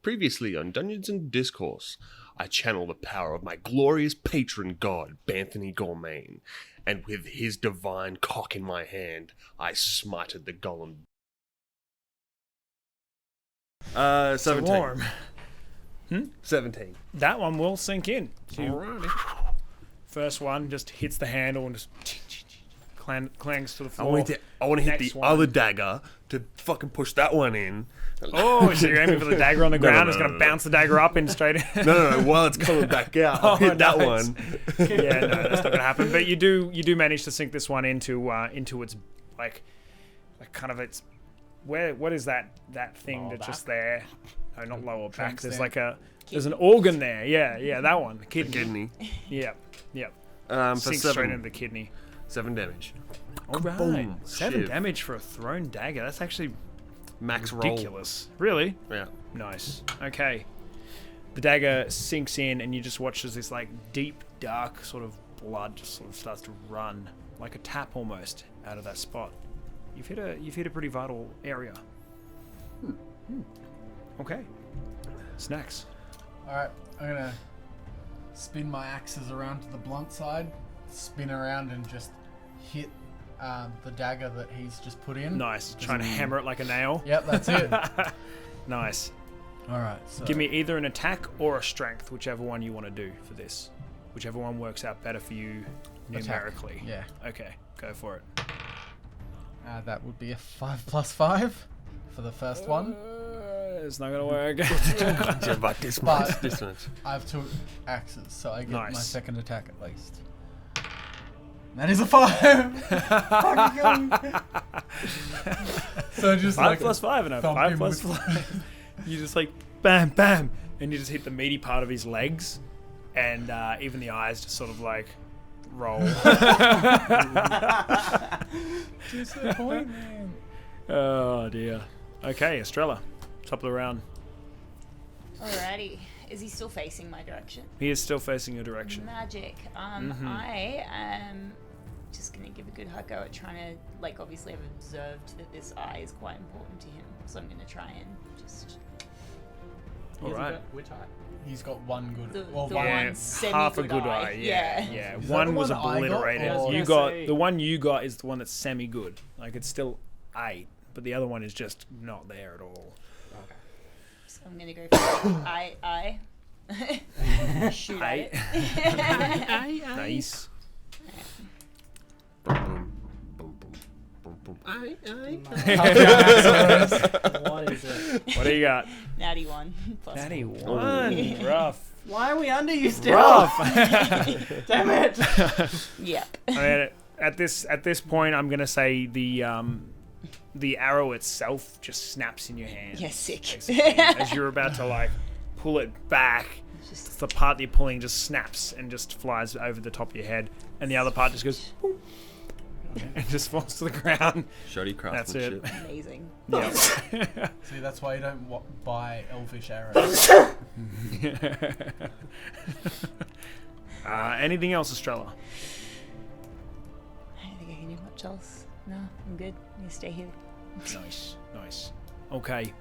Previously on Dungeons and Discourse, I channel the power of my glorious patron god, Banthony Gormain, and with his divine cock in my hand, I smited the golem. 17. Warm. 17. That one will sink in. Alrighty. First one just hits the handle and just clangs to the I floor. want to hit Next the one. other dagger to fucking push that one in. Oh, so you're aiming for the dagger on the ground? It's going to no. bounce the dagger up and straight in. No, while it's coming back out, I'll hit that nice. one. Yeah, no, that's not going to happen. But you do manage to sink this one into its like kind of its what is that thing Lower that's back? just there? No, not lower back. There's stand. like there's an organ there. Yeah, that one. The kidney. Kidney. Yep. For Sinks 7. straight into the kidney. 7 damage. All right. Boom. 7 Shiv. damage for a thrown dagger. That's actually Max roll. ridiculous. Really? Yeah. Nice. Okay. The dagger sinks in, and you just watch as this like deep, dark sort of blood just sort of starts to run like a tap almost out of that spot. You've hit a pretty vital area. Okay. Snacks. Alright, I'm gonna spin my axes around to the blunt side, spin around and just hit the dagger that he's just put in. Nice. Trying to hammer it like a nail. Yep, that's it. Nice. Alright, so Give me either an attack or a strength, whichever one you want to do for this. Whichever one works out better for you attack. numerically. Yeah. Okay, go for it. That would be a 5 plus 5 for the first one. It's not gonna work. But this But- much, this much. I have 2 axes, so I get my Nice. second attack at least. That is a 5! Fucking hell. So just 5 like plus 5 and a thump 5 him plus with- 5. You just like bam, bam, and you just hit the meaty part of his legs, and even the eyes just sort of like roll. Disappointment. Oh dear. Okay, Estrella, top of the round. Alrighty. Is he still facing my direction? He is still facing your direction. Magic. I am just gonna give a good hard go at trying to, like, obviously I've observed that this eye is quite important to him, so I'm gonna try and just All right. Which eye? He's got one good. the well, the one. one Yeah, semi half a good eye. Yeah. Yeah. Is that One the was one I got, obliterated. or- You I was got gonna say- the one you got is the one that's semi good. Like it's still 8, but the other one is just not there at all. Okay. So I'm gonna go for eye. Shoot at Eight. it. Nice. Boom, boom, boom, boom, boom. Aye. What is it? What do you got? Natty 1. Plus Natty 1. 1. Rough. Why are we under you still? Rough. Damn it! Yep. I mean, at this point, I'm gonna say the arrow itself just snaps in your hand. Yeah, sick. basically. As you're about to like pull it back, Just the part that you're pulling just snaps and just flies over the top of your head, and the other part just goes boom, and just falls to the ground. Shoddy That's it. craftsmanship. amazing. Yep. See, that's why you don't buy elvish arrows. Anything else, Estrella? I don't think I can do much else. No, I'm good. I'm gonna stay here. Nice. Okay.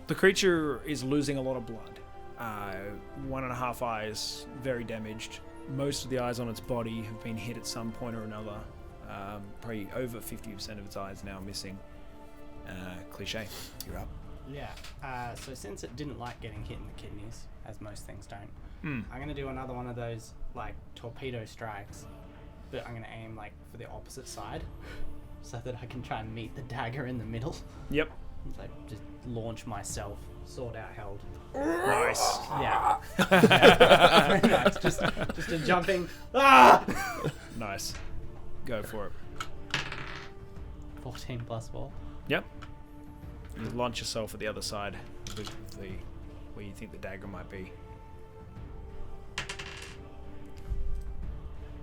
The creature is losing a lot of blood. 1.5 eyes, very damaged. Most of the eyes on its body have been hit at some point or another. Probably over 50% of its eyes now missing. Cliche, you're up. Yeah. So since it didn't like getting hit in the kidneys, as most things don't, I'm gonna do another one of those like torpedo strikes, but I'm gonna aim like for the opposite side, so that I can try and meet the dagger in the middle. Yep. Like just launch myself, sword out held. Nice. Yeah. Very nice. Just a jumping. Ah! Nice. Go for it. 14 plus 4. Yep. You launch yourself at the other side of the where you think the dagger might be.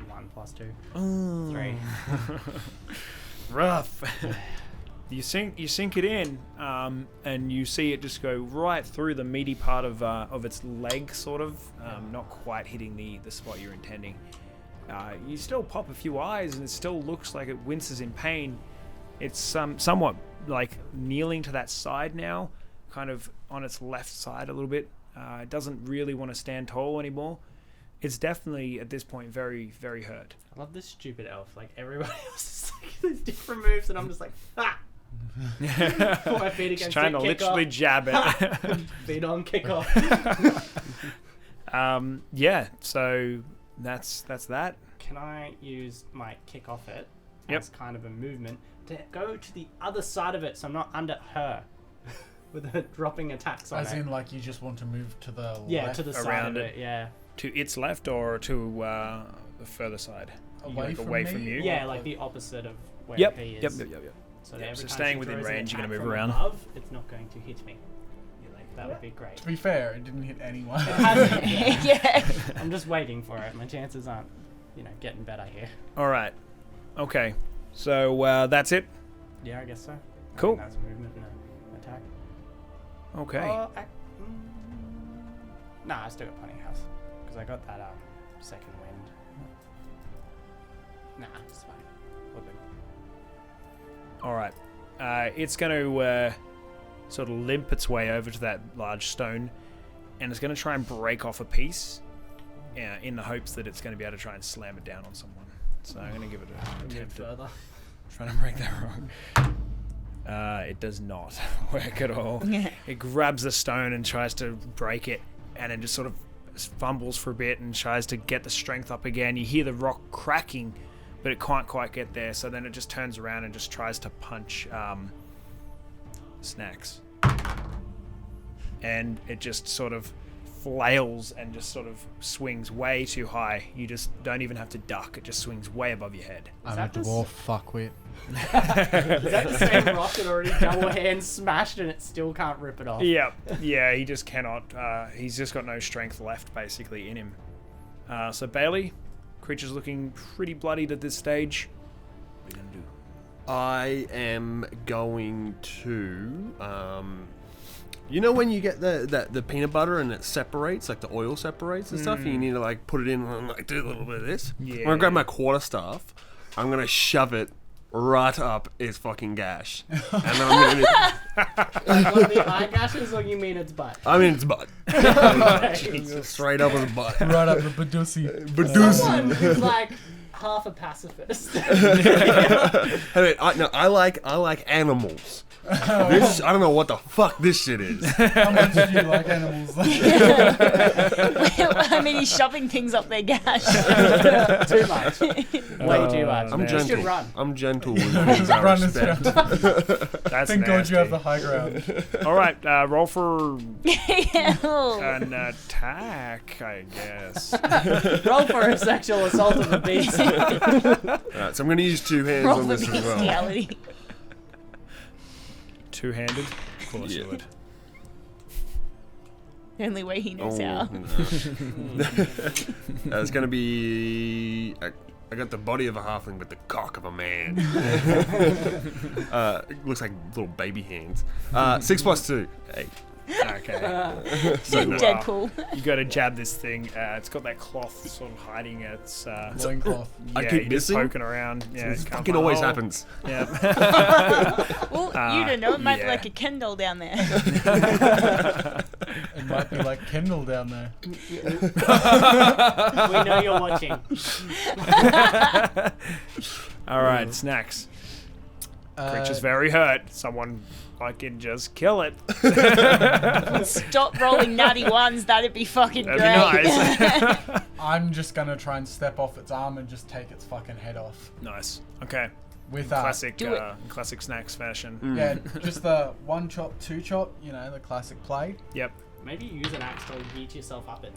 1 plus 2. 3. Rough. You sink it in, and you see it just go right through the meaty part of its leg, sort of, not quite hitting the spot you're intending. You still pop a few eyes, and it still looks like it winces in pain. It's somewhat like kneeling to that side now, kind of on its left side a little bit. It doesn't really want to stand tall anymore. It's definitely at this point very, very hurt. I love this stupid elf. Like everybody else is like there's different moves, and I'm just like ah. Put my feet Just against trying it, to kick literally off. jab it. Feet on, kick off. Yeah, so that's that. Can I use my kick off it Yep. as kind of a movement to go to the other side of it, so I'm not under her with her dropping attacks on As it? in, like, you just want to move to the Yeah, left, to the side around of it. it. Yeah. To its left or to the further side? away, like from, away me, from you? or Yeah, like the opposite of where Yep. he Yep. is. Yep. So, Yep, every so time staying she within throws an range, you're gonna attack move from around. above, it's not going to hit me. Like, that would be great. To be fair, it didn't hit anyone. It hasn't yet. Yeah. I'm just waiting for it. My chances aren't, getting better here. All right. Okay. So that's it. Yeah, I guess so. Cool. That's a movement and an attack. Okay. Nah, I still got plenty of health because I got that second wind. Nah, it's fine. We're good. All right. It's going to sort of limp its way over to that large stone, and it's going to try and break off a piece, in the hopes that it's going to be able to try and slam it down on someone. So I'm going to give it an Move attempt at further. trying to break that wrong. It does not work at all. It grabs the stone and tries to break it, and then just sort of fumbles for a bit and tries to get the strength up again. You hear the rock cracking, but it can't quite get there, so then it just turns around and just tries to punch Snacks. And it just sort of flails and just sort of swings way too high. You just don't even have to duck. It just swings way above your head. I'm a that the dwarf fuckwit. Is that the same rock that already double hand smashed and it still can't rip it off? Yeah, yeah, he just cannot. He's just got no strength left, basically, in him. So Bailey, creature's looking pretty bloodied at this stage. What are you gonna do? I am going to, when you get the peanut butter and it separates, like the oil separates and stuff, and you need to like put it in and like do a little bit of this. Yeah. I'm gonna grab my quarterstaff. I'm gonna shove it right up his fucking gash, and then I'm gonna. Like one of the eye gashes, or you mean its butt? I mean, it's butt. Okay. Straight up his butt. Right up the Badusi. Someone who's like half a pacifist. Hey, I like animals. This, I don't know what the fuck this shit is. How much do you like animals? I mean, he's shoving things up their gash. Too much. Way too much. I'm man. You should gentle. run. I'm gentle with things I Run is respect. That's Thank God you have the nasty. high ground. All right, roll for Ew. an attack, I guess. Roll for a sexual assault of a beast. Alright, so I'm gonna use two hands Roll on for this as well. bestiality. Two-handed? Of course you Yeah. would. The only way he knows how. no. It's gonna be. I got the body of a halfling, but the cock of a man. It looks like little baby hands. 6 plus 2. 8. Okay. So Deadpool. you got to jab this thing. It's got that cloth sort of hiding its. Loincloth. I yeah, keep you're just missing? poking around. Yeah, This you can't fucking find a always hole. happens. Yeah. Well, you don't know. It might be yeah. like a Kendall down there. It might be like Kendall down there. We know you're watching. All right, Snacks. Creature's Uh, very hurt. Someone fucking just kill it. Stop rolling natty ones. That'd be fucking That'd great. be nice. I'm just gonna try and step off its arm and just take its fucking head off. Nice. Okay. With Classic, Do it. classic Snacks fashion. Yeah, just the one chop, two chop, the classic play. Yep. Maybe use an axe to beat yourself up it.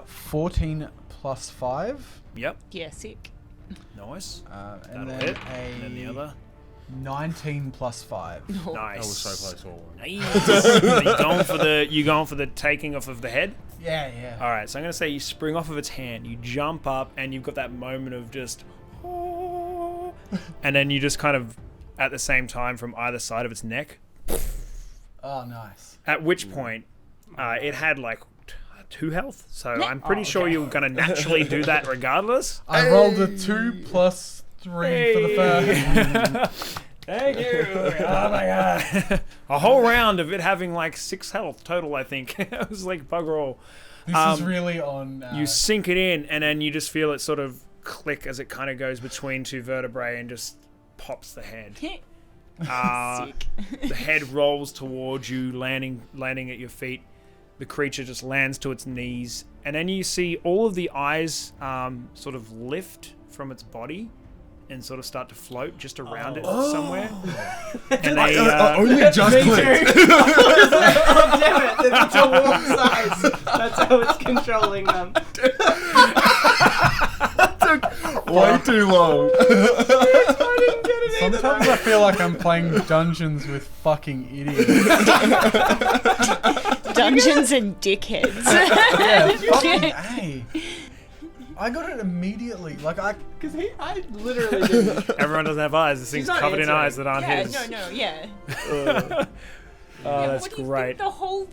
14 plus 5. Yep. Yeah, sick. Nice. And That'll then hit. And then the other. 19 plus 5. Nice. I was so close all one. Nice. you going for the taking off of the head? Yeah, yeah. All right. So I'm gonna say you spring off of its hand. You jump up, and you've got that moment of just, and then you just kind of, at the same time, from either side of its neck. Oh, nice. At which point, it had like 2 health. So I'm pretty sure okay. you're gonna naturally do that regardless. I rolled a 2 plus 3 for the first. Thank you. Oh my god. A whole round of it having like 6 health total, I think. It was like bugger all. This is really on. You sink it in, and then you just feel it sort of click as it kind of goes between 2 vertebrae and just pops the head. Sick. The head rolls towards you, landing at your feet. The creature just lands to its knees, and then you see all of the eyes sort of lift from its body and sort of start to float just around it somewhere. And they only just clicked. Oh, damn it! It's a wolf's eyes. That's how it's controlling them. Way too long. Sometimes I feel like I'm playing Dungeons with fucking idiots. Dungeons and dickheads. Yeah, fucking A. I got it immediately. Like I literally didn't. everyone doesn't have eyes. This thing's not covered in answering. eyes that aren't his. Yeah. Oh, that's What do you great. think the whole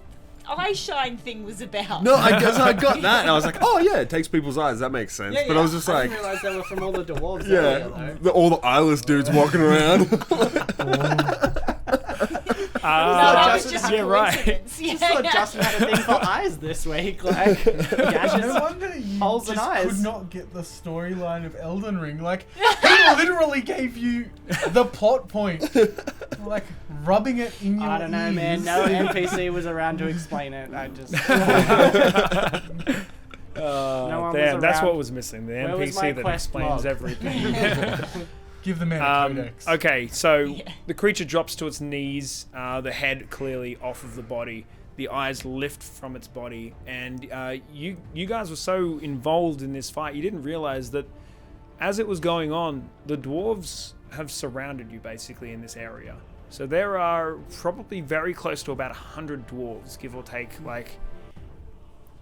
eye shine thing was about? No, I guess I got that. And I was like, oh yeah, it takes people's eyes. That makes sense. But I was just like, I didn't realize they were from all the dwarves. yeah, Earlier, though. all the eyeless dudes walking around. No, that was Justin just had- a yeah, right. coincidence. Just thought Justin had a thing for eyes this week. Like, gadgets. No wonder you Holes and just eyes. could not get the storyline of Elden Ring. Like, he literally gave you the plot point. Like, rubbing it in your I don't know, man. ears. No NPC was around to explain it. I just. No one was Damn, that's around. what was missing. The Where was my NPC that quest explains log? everything. Give the man a codex. Okay, so Yeah. the creature drops to its knees, the head clearly off of the body, the eyes lift from its body, and you guys were so involved in this fight, you didn't realize that as it was going on, the dwarves have surrounded you basically in this area. So there are probably very close to about 100 dwarves, give or take, like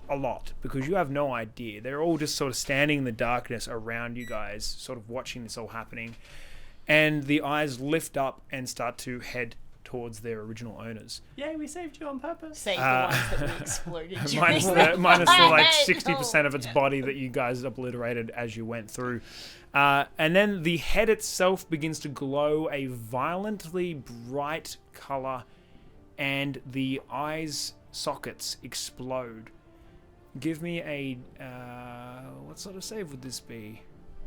a lot, because you have no idea. They're all just sort of standing in the darkness around you guys, sort of watching this all happening. And the eyes lift up and start to head towards their original owners. Yay, we saved you on purpose. Save the ones that we exploded minus during the like fight. 60% of its body that you guys obliterated as you went through. And then the head itself begins to glow a violently bright color, and the eyes sockets explode. Give me a what sort of save would this be?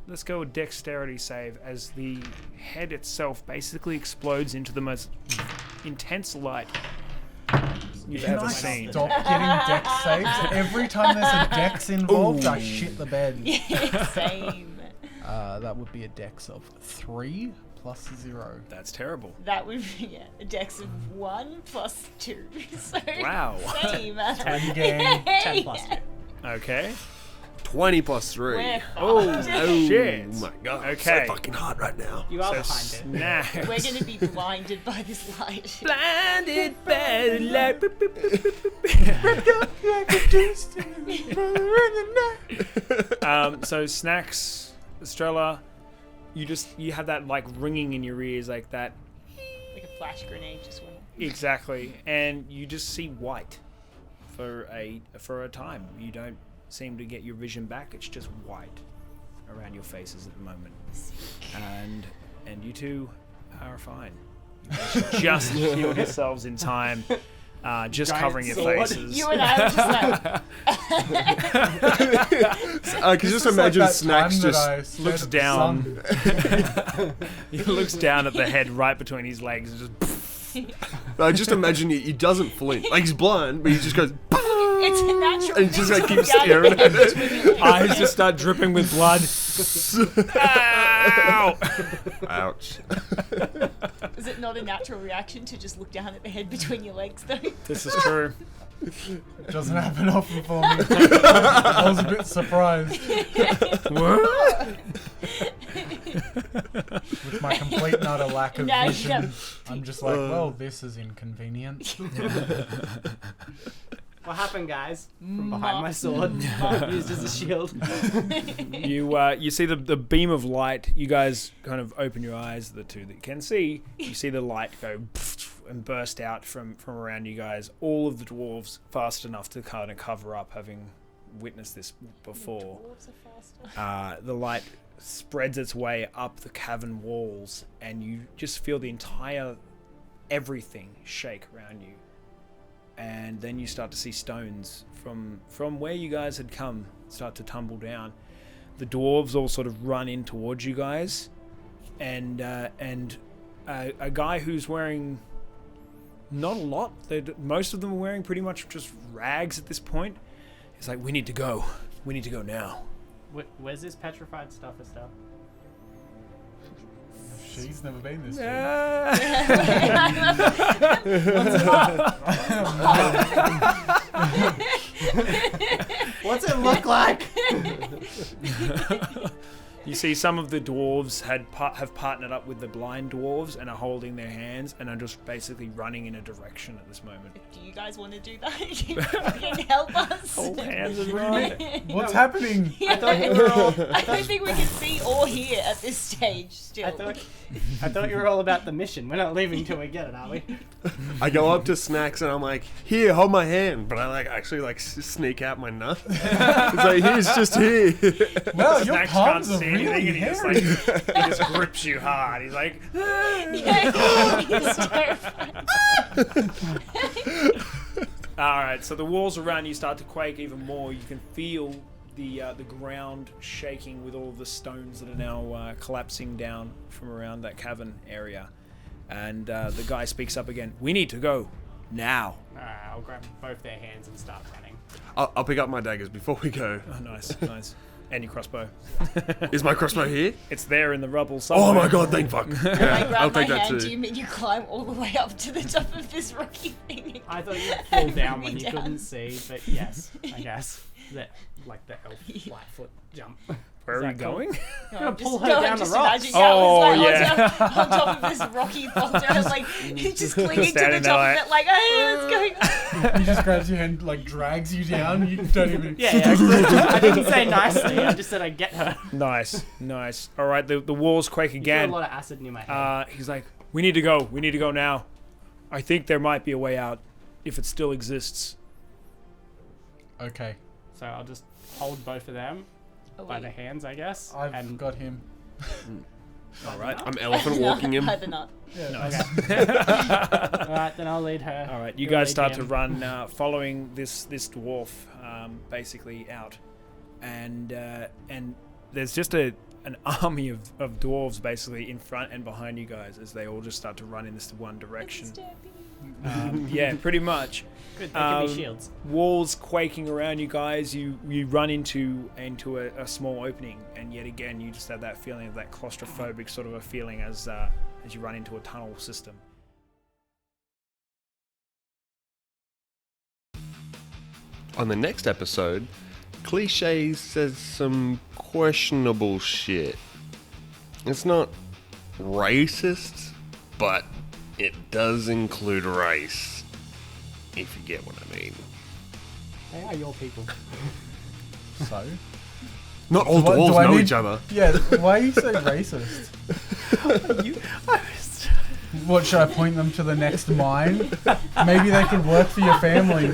Let's go with dexterity save, as the head itself basically explodes into the most intense light you've Can ever I seen. stop getting dex saves? Every time there's a dex involved, I shit the bed. Yeah, same. That would be a dex of 3 plus 0. That's terrible. That would be a dex of 1 plus 2. So Wow. same. End game. 10 plus 2. Okay. 20 plus 3. We're Oh, fucked. shit. Oh my god. Okay. It's so fucking hot right now. You are So behind it. snacks. We're going to be blinded by this light. Blinded by the light. So snacks, Estrella, you have that like ringing in your ears like that. Like a flash grenade just went off. Exactly, and you just see white for a time. You don't seem to get your vision back. It's just white around your faces at the moment, and you two are fine. You just healed yourselves in time. Just Giant covering your sword. faces. You and I were just like, I can just imagine Snacks just looks down. He looks down at the head right between his legs and just. I just imagine he doesn't flinch. Like he's blind, but he just goes. it's a natural And just thing like to keeps look down staring the at head it. between your legs. Eyes just start dripping with blood. Ow! Ouch. Is it not a natural reaction to just look down at the head between your legs, though? This is true. It doesn't happen often for me. I was a bit surprised What? with my complete and utter lack of No, you vision. don't. I'm just like, well, this is inconvenient. What happened, guys? From behind my sword, used as a shield. You see the beam of light. You guys kind of open your eyes, the two that you can see. You see the light go and burst out from around you guys. All of the dwarves fast enough to kind of cover up, having witnessed this before. Dwarves are faster. The light spreads its way up the cavern walls, and you just feel the entire everything shake around you. And then you start to see stones from where you guys had come start to tumble down. The dwarves all sort of run in towards you guys, and a guy who's wearing not a lot. Most of them are wearing pretty much just rags at this point. He's like, "We need to go. We need to go now." Where's this petrified stuff or stuff? She's never been this. What's it look like? You see some of the dwarves have partnered up with the blind dwarves and are holding their hands and are just basically running in a direction at this moment. Do you guys want to do that? You can help us. Hold hands and run. What's happening? I thought you were all. I don't think we can see or hear at this stage still. I thought you were all about the mission. We're not leaving till we get it, are we? I go up to Snacks and I'm like, here, hold my hand. But I actually sneak out my nut. It's like, he's just here. Well, your Snacks palms can't are see anything, really and he just, hairy. he just grips you hard. He's like, Yeah, he's terrified. Alright, so the walls around you start to quake even more. You can feel the ground shaking with all the stones that are now collapsing down from around that cavern area. And the guy speaks up again. We need to go now. Alright, I'll grab both their hands and start running. I'll pick up my daggers before we go. Oh, nice, nice. And your crossbow. Is my crossbow here? It's there in the rubble somewhere. Oh my god, thank fuck. I Yeah, grab I'll my take that hand. too. Do you mean you climb all the way up to the top of this rocky thing? I thought you'd fall down Me when you down. couldn't see, but yes, I guess. Like the elf Lightfoot jump. Where Is are you that cool? going? No, Gonna I'm pull just, her no, down I'm the just rocks. imagining I was Oh, yeah. on top of this rocky boulder, like just clinging to the Standing there top of it, like, hey, what's going on? He just grabs your hand, like drags you down. You don't even. Yeah, I didn't say nicely. I just said I'd get her. Nice, nice. All right, the walls quake You again. threw a lot of acid in my head. He's like, we need to go. We need to go now. I think there might be a way out, if it still exists. Okay, So I'll just hold both of them by the hands, I guess. I've got him. All right. I'm elephant walking him. Either not. Yeah, Nice. Alright, then I'll lead her. All right, you You'll guys lead start to him. run, following this dwarf, basically out, and there's just an army of dwarves basically in front and behind you guys as they all just start to run in this one direction. Yeah, pretty much. Good, they can be shields. Walls quaking around you guys. You run into a small opening, and yet again you just have that feeling of that claustrophobic sort of a feeling as you run into a tunnel system. On the next episode, Cliche says some questionable shit. It's not racist, but it does include race. If you get what I mean. They are your people. So. Not all Do I dwarves know need- each other. Yeah, why are you so racist? What, should I point them to the next mine? Maybe they could work for your family.